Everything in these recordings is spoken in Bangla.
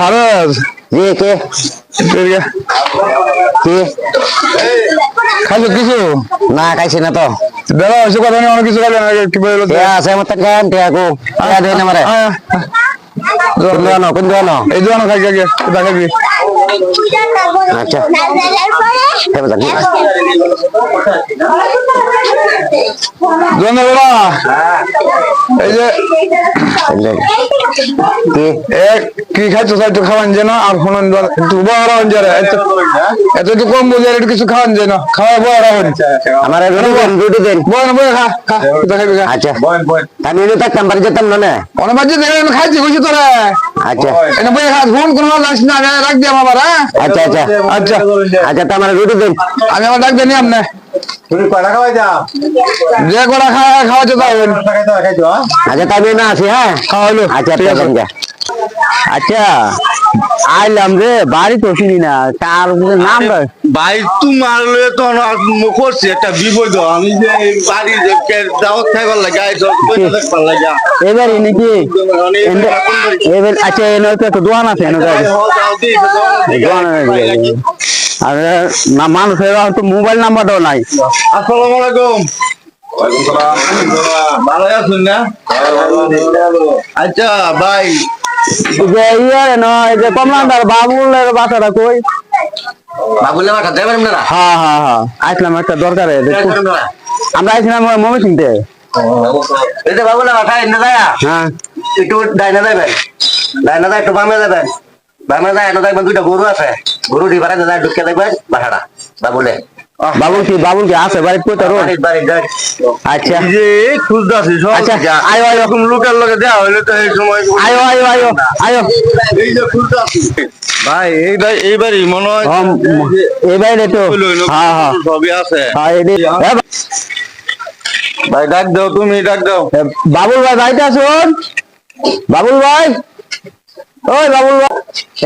হারাজ জি কে কি খাইছো কিছু না খাইছি না তো দাদা ওইসব কথা নিয়ে অনেক কিছু খাইলে কি বললো আছে আমার টাকা টিয়াকো টাকা দেন আমারে কোন জানো এই জন্য খাই খাই দেখাবি আচ্ছা ধন্যবাদ এই যে কি খাইছো একটু খাওয়ান যেন আর ফোন একটু বড় যারা এত একটু কম বুঝে একটু কিছু খাওয়ান যেন খাওয়া বড় হন আমার রুটি দেন বয় না বয় খা খা দেখাবি খা আচ্ছা আমি এনে থাকতাম বাড়ি যেতাম না অনেক বাজে দেখে আমি খাইছি বুঝছি তোরা আচ্ছা এটা বই খা ফোন কোনো যাস না রাখ দিয়ে আমার আচ্ছা আচ্ছা আচ্ছা আচ্ছা তো আমার রুটি দেন আমি আমার ডাক দেনি আপনি তুমি কয়টা খাওয়াই যাও যে কটা খাওয়াচ্ছে তাই খাইছো আচ্ছা তবে না আছি হ্যাঁ খাওয়াইলো আচ্ছা ঠিক আছে আচ্ছা আইলাম রে বাড়ি তো চিনি না কার নাম ভাই তোমার তো করছি একটা বিপদ আমি যে বাড়ি দাওয়াত খাইবার লাগে এবারে নাকি এবার আচ্ছা এনে তো একটা দোকান আছে এনে দোকান আর না মানুষের তো মোবাইল নাম্বারটাও নাই আসসালামু আলাইকুম ভালো আছেন না আচ্ছা ভাই যে ইয়ে নয় যে কমলান্দার বাবুলের বাসাটা কই বাবুলের বাসা যাবেন না হ্যাঁ হ্যাঁ হ্যাঁ আসলাম একটা দরকারে আমরা আসলাম মমি চিনতে এই যে বাবুলের বাসা এনে যায় হ্যাঁ একটু ডাইনা যাবেন ডাইনা যায় একটু বামে যাবেন বামে যায় এনে দেখবেন দুইটা গরু আছে গরু ডিবারে যায় ঢুকে দেখবেন বাসাটা বাবুলে বাবুল কি আছে বাড়ি কই তোর আচ্ছা যে খুঁজতাছি সব আচ্ছা আয়ো আয়ো এরকম লোকের লগে দেয়া হইলে তো এই সময় আয়ো আয়ো আয়ো আয়ো এই যে খুঁজতাছি ভাই এইবারই মনে হয় এইবারে তো হ্যাঁ হ্যাঁ সবই আছে হ্যাঁ ভাই ডাক দাও তুমি ডাক দাও বাবুল ভাই বাড়িতে আসুন বাবুল ভাই ওই বাবুল ভাই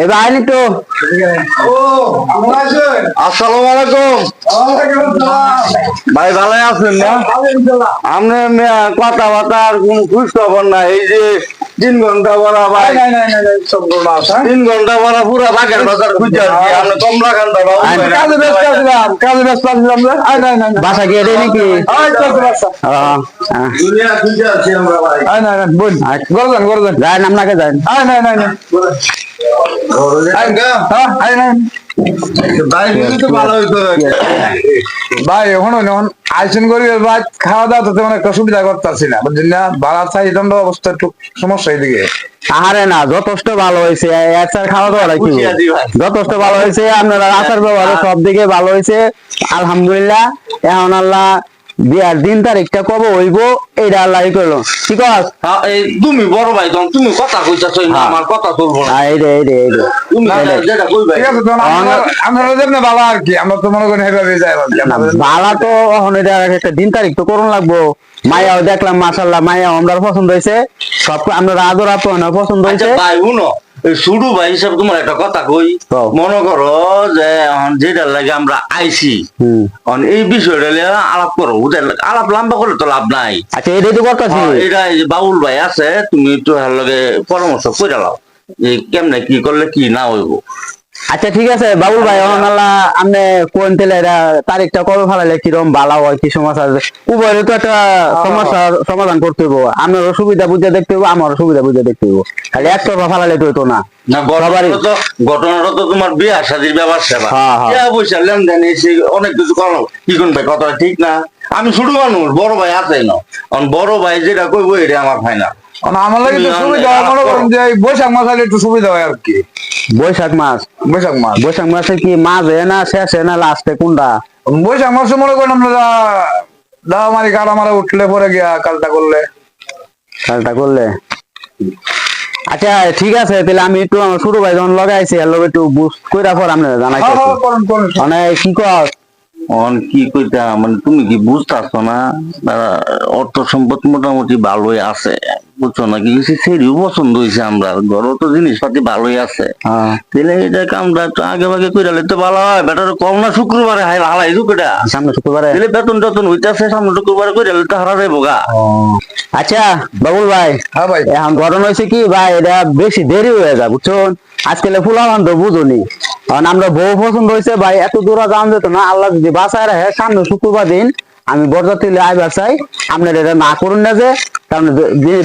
এবার আইনি তো আসসালামু আলাইকুম ভাই ভালো আছেন না আপনি কথাবার্তা আর কোন খোঁজ খবর না এই যে 3 ঘন্টা বড় ভাই 3 ঘন্টা বড় পুরা বাগের বাজার খুঁজে আসছি আপনি কমলা কান্দা কাজে ব্যস্ত আছিলাম বাসা গিয়ে দেয় নাকি দুনিয়া খুঁজে আছি আমরা ভাই বোন গরজন যাই আপনাকে যান ভাই এখন আইসেন করি খাওয়া দাওয়া তো তেমন একটা সুবিধা করতেছি না বুঝলি না ভাড়া চাই দণ্ড অবস্থা একটু সমস্যা এদিকে আরে না যথেষ্ট ভালো হয়েছে খাওয়া দাওয়া কি যথেষ্ট ভালো হয়েছে আপনারা আচার ব্যবহার সব দিকে ভালো হয়েছে আলহামদুলিল্লাহ এখন আল্লাহ বিয়ার 3 তারিখটা কবে হইব এইটা আল্লাহ করলো ঠিক আছে তুমি বড় ভাই তুমি কথা কইতাছ আমার কথা চলবো না তুমি যেটা কইবা ঠিক আছে আমরা না বাবা আর কি আমরা তো মনে করি হেভাবে যাই বালা তো এখন এটা একটা 3 তারিখ তো করুন লাগবো মায়াও দেখলাম মাশাআল্লাহ মায়া আমরা পছন্দ হয়েছে সব আমরা আদর আপন পছন্দ হয়েছে ভাই শুনো শুরু ভাই হিসাবে তোমার একটা কথা কই মনে করো যে যেটা লাগে আমরা আইছি এই বিষয়টা আলাপ করো আলাপ লম্বা করলে তো লাভ নাই আচ্ছা এটাই তো করতেছি এটা বাবুল ভাই আছে তুমি একটু এর লগে পরামর্শ করে লাও যে কেমনে কি করলে কি না হইব আচ্ছা ঠিক আছে বাবুল ভাই আল্লাহ আপনি কোন তেলে তারিখটা কবে ফেলালে কিরকম ভালো হয় কি সমস্যা আছে উভয়ের তো একটা সমস্যার সমাধান করতে হইব আপনারও সুবিধা বুঝে দেখতে হইব আমারও সুবিধা বুঝে দেখতে হইব খালি একতরফা ফেলালে তো হইতো না ঘটনাটা তো তোমার বিয়া শাদীর ব্যাপার সেবা পয়সা লেনদেন এসে অনেক কিছু করো কি কোন ভাই কথা ঠিক না আমি ছোট মানুষ বড় ভাই আছে না বড় ভাই যেটা কইবো এটা আমার ফাইনাল আমার লাগে তো সুবিধা হয় মনে করেন যে বৈশাখ মাস হলে একটু সুবিধা হয় আর কি বৈশাখ মাসে কি মাঝে না শেষে না লাস্টে কোনটা বৈশাখ মাসে মনে করেন আমরা দাওয়া মারি কাটা মারা উঠলে পরে গিয়া কালটা করলে আচ্ছা ঠিক আছে তাহলে আমি একটু আমার ছোট ভাই যখন লাগাইছি একটু বুঝ কইরা পর আপনারা জানাইছি মানে কি কর কি কইতা মানে তুমি কি বুঝতেছো না অর্থ সম্পদ মোটামুটি ভালোই আছে বুঝছো না কি সেরিও পছন্দ হয়েছে আমরা ঘরও তো জিনিসপাতি ভালোই আছে তাহলে এটা কামটা একটু আগে ভাগে কইরালে তো ভালো হয় বেটার কম না শুক্রবারে হালাই দুটা সামনে শুক্রবারে তাহলে বেতন টতন হইতেছে সামনে শুক্রবারে কইরালে তো হারা যাইব গা আচ্ছা বাবুল ভাই হ্যাঁ ভাই এখন ঘটনা হয়েছে কি ভাই এটা বেশি দেরি হয়ে যায় বুঝছো আজকাল ফুলা বান্ধব বুঝুনি, কারণ আমরা বউ পছন্দ হয়েছে ভাই, এত দূর যাওয়া যেত না। আল্লাহ যদি বাঁচায় রাখে সামনে শুক্রবার দিন আমি বরযাত্রী আইবার চাই, আপনার এটা না করুন না, যে কারণ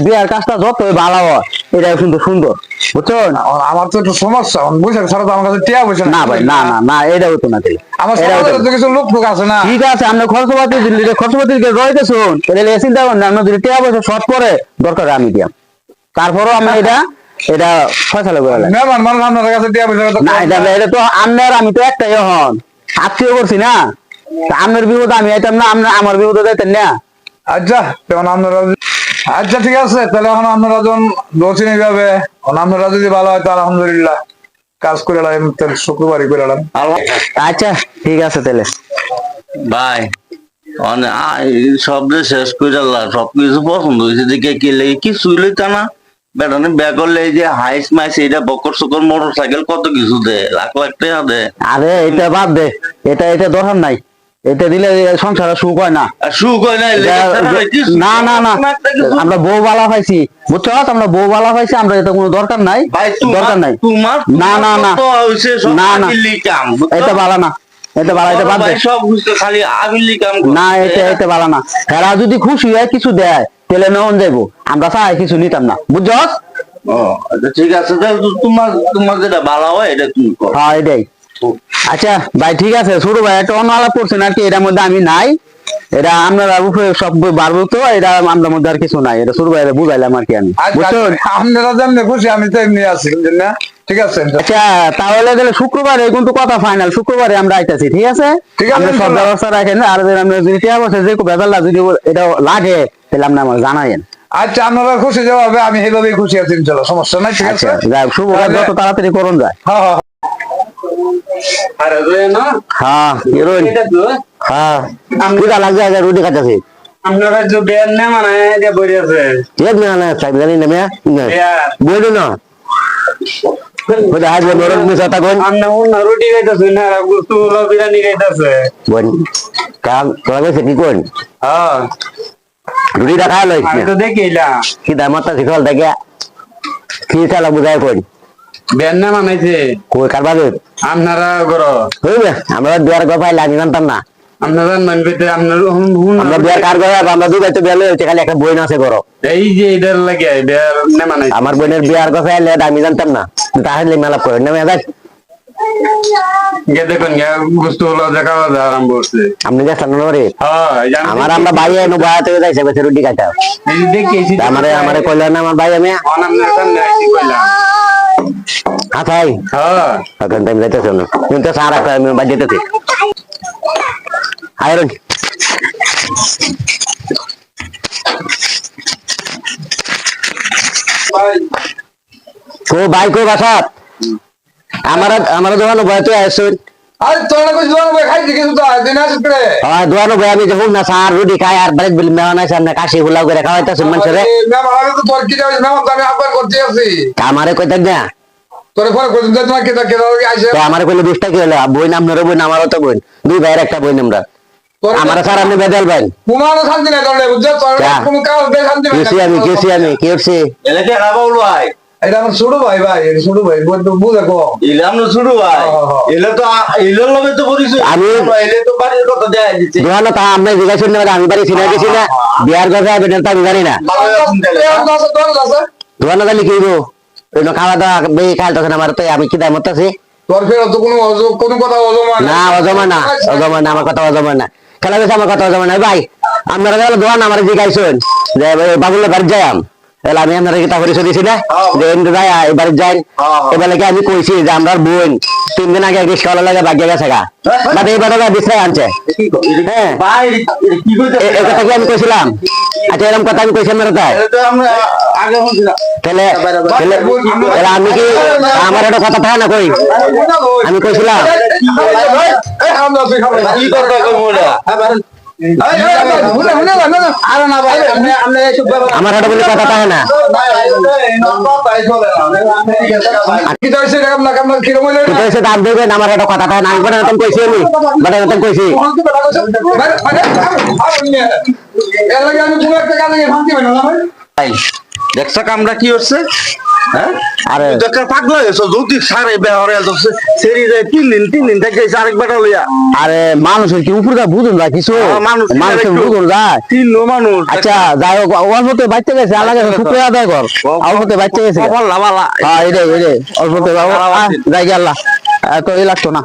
বিয়ার কাজটা যতই ভালো হয় এটা কিন্তু সুন্দর, বুঝছেন? আমার তো একটু সমস্যা, বৈশাখ ছাড়া তো আমার কাছে টিয়া পয়সা না ভাই, না না না, এটা হতো না তাহলে। আমার এটা হতো সমাজে না। তো কিছু লোক টোক আছে না। ঠিক আছে, আপনি খরচপাতি দিল্লি খরচপাতি রয়েছে শুন, এটা চিন্তা করেন না, আপনার যদি টিয়া পয়সা শর্ট পরে দরকার আমি দিয়াম, তারপরও আমি এটা ফয়সালা করে দিলাম। মেহমান মানুষ আপনার কাছে টিয়া পয়সা না এটা তো আপনার, আমি তো একটাই হন আত্মীয় করছি না, তা আপনার বিপদে আমি আইতাম না, আপনার আমার বিপদে যাইতেন না। আচ্ছা তেমন আপনারা, আচ্ছা ঠিক আছে তাহলে এখন আপনারা যখন বলছেন এইভাবে, আপনারা যদি ভালো হয় তো আলহামদুলিল্লাহ কাজ করে এলাম, তাহলে শুক্রবারই করে এলাম। আচ্ছা ঠিক আছে তাহলে। ভাই সব যে শেষ করে আল্লাহ সবকিছু পছন্দ হয়েছে, দেখে কে লেগে কিছুই লইতা না। বেটানে ব্যাগ করলে এই যে হাইস মাইস এটা বকর সকর মোটর সাইকেল কত কিছু দে, লাখ লাখ টাকা দে। আরে এটা বাদ দে, এটা দরকার নাই, এটা দিলে সংসারে সুখ হয় না। আর সুখ হয় না, না না না, আমরা বউ বালা পাইছি, বুঝছো? আমরা বউ বালা পাইছি, আমরা এটা কোনো দরকার নাই, ভাই দরকার নাই। তোমার না না না না না, কাম এটা বালা না, এটা বালা, এটা বাদ দে। সব বুঝতে খালি আবিল্লি কাম না এটা বালা না, এরা যদি খুশি হয় কিছু দেয় তাহলে নেওয়া যাইবো, আমরা চাই কিছু নিতাম না, বুঝছো? ও আচ্ছা ঠিক আছে, তাহলে তোমার তোমার যেটা ভালো হয় এটা তুমি করো। হ্যাঁ এটাই। আচ্ছা ভাই ঠিক আছে, ছোট ভাই একটা অন্য আলাপ করছেন আর কি, এটার মধ্যে আমি নাই, এটা আপনারা উপরে সব বাড়বো তো, এটা আমার মধ্যে আর কিছু নাই, এটা ছোট ভাই বুঝাইলাম আর কি আমি, বুঝছেন? আপনারা যেমনি খুশি আমি তো এমনি আছি, বুঝলেন না? ঠিক আছে আচ্ছা তাহলে তাহলে শুক্রবারে কিন্তু কথা ফাইনাল, শুক্রবারে আমরা আইতাছি, ঠিক আছে? ঠিক আছে, আপনি সব ইনশাল্লাহ। ব্যবস্থা রাখেন, আর আমরা যদি টিয়া বসে যে বেজাল্লা যদি এটা লাগে তাহলে আপনি আমাকে জানাইন। আচ্ছা আপনারা খুশি যাবে, আমি সেইভাবেই খুশি আছি ইনশাল্লাহ, সমস্যা নাই। ঠিক আছে, আচ্ছা যাই হোক, শুভ কাজ যত তাড়াতাড়ি করুন যায়। হ্যাঁ হ্যাঁ হ্যাঁ হিরোইন, হ্যাঁ পূজা লাগছে, আগে রুটি খাইতেছি। আপনারা যে বের না মানে যে বই আছে ঠিক না না চাই জানি না মেয়া বইলো না আজ নরক মিশা থাকুন আমরা অন্য রুটি খাইতেছি না গুস্তুগুলো বিরিয়ানি খাইতেছে বোন কাল তোরা গেছে কি কোন হ্যাঁ রুটিটা খাই লই আমি তো দেখিলাম কি দামটা শিখল দেখে কি চালা বুঝাই কোন বের না মানাইছে কই কারবারে আপনারা গর হইবে আমরা দুয়ার গপাই লাগি জানতাম না আপনারা মানবেতে আমরা দুয়ার কার গয়া আমরা দুই তো বেলে হচ্ছে খালি একটা বই আছে গর এই যে এটার লাগে বের না মানাইছে আমার বোনের বিয়ার কথা এলে আমি জানতাম না তাহলে মেলা করে না মেয়া গে দেখুন গুস্তুগুলো দেখা আরম্ভ করছে আপনি যাচ্ছেন না রে হ্যাঁ আমার আমরা ভাই এনো বাড়াতে যাইছে বেশি রুটি খাইতে দেখেছি আমারে কইল না আমার ভাই আমি অনামনের সামনে আইছি কইলাম আথাই হ্যাঁ এখন টাইম যাইতেছ না কিন্তু সারা আমি বাদ দিতেছি আয়রন কো ভাই কো বাসাত আমার দোকানে বয় তো আসুন আরে তোরা কিছু দোকান খাইছি কিছু তো দিন আসিস করে হ্যাঁ দোকানে বয় আমি যখন না সার রুটি খাই আর বাড়ি বিল মেহমান আছে না কাশি গুলা করে খাওয়াইতেছেন মানুষরে মেহমান আমি তো তোর কি যাবে মেহমান তো আমি আহ্বান করতে আছি আমারে কইতেন না তোরে ফোন করছিস যে তোমার কেটা কেটা আসে তো আমারে কইলে দুষ্টা কি হলো বই নাম নরে বই আমারও তো বই দুই ভাইয়ের একটা বই আমরা আমার স্যার আপনি বেদাল ভাই কোনো শান্তি নাই তোর বুঝছো তোর কোনো কাজ দে শান্তি নাই গেছি আমি কি করছি এলাকে রাবাউল ভাই, এটা আমার ছোট ভাই এটা ছোট ভাই বুঝে কো এলে আমরা শুরু ভাই, এলে তো এলে লগে তো পরিচয় এলে তো বাড়ির কথা দেয়া দিচ্ছে। দোকানে তা আমরা জিজ্ঞাসা করলে আমি বাড়ি ছিনা গেছি না বিয়ার কথা বেটার তা আমি জানি না দোকানে তাহলে কি হইব খাওয়া দাওয়া বেশি খাইতেছে না আমার তো আমি কি দায় মতাছি তোর ফের তো কোনো কথা অজমা না অজমা না অজমা না আমার কথা অজমা না খেলা গেছে আমার কথা অজমা না ভাই আপনারা গেল দোকান আমার জিজ্ঞাসুন যে বাবুল্লা বাড়ি যাইম তাহলে আমি আপনারা কি তা পরিচয় দিছি না যে যাই এবারে যাই এবারে কি আমি কইছি যে আমরা বোন 3 দিন আগে রিক্সা লাগে বাগিয়ে গেছে গা বাট এইবার বিশ্রাই আনছে হ্যাঁ ভাই কি কইতে এই কথা কি আমি কইছিলাম আচ্ছা এরকম কথা আমি কইছিলাম না তাই তো আমরা আগে হচ্ছিলাম তাহলে তাহলে আমি কি আমার একটা কথা থাকে না কই আমি কইছিলাম কি কথা কইমোরা আমার একটা বলে কথা থাকে না কিন্তু এসে দাম দেবেন আমার একটা কথা থাকে না আমি বড় নতুন কইছি আমি বড় নতুন কইছি এর লাগে আমি কোনো একটা কাজে ভাঙতে পারি না ভাই ভাই দেখছ কামরা কি হচ্ছে হ্যাঁ আরে দেখা পাগলা হয়েছো যদি সারে বেহরে যাচ্ছে সেরি যায় 3 দিন থেকে আরেক বেটা লইয়া আরে মানুষের কি উপরে বুঝুন যায় কিছু মানুষের বুঝুন যায় মানুষ আচ্ছা যাই হোক অল্পতে বাচ্চা গেছে আলাদা শুক্রিয়া আদায় কর অল্পতে বাচ্চা গেছে বালা হ্যাঁ এটাই অল্পতে যাই আল্লাহ তো এই লাগতো না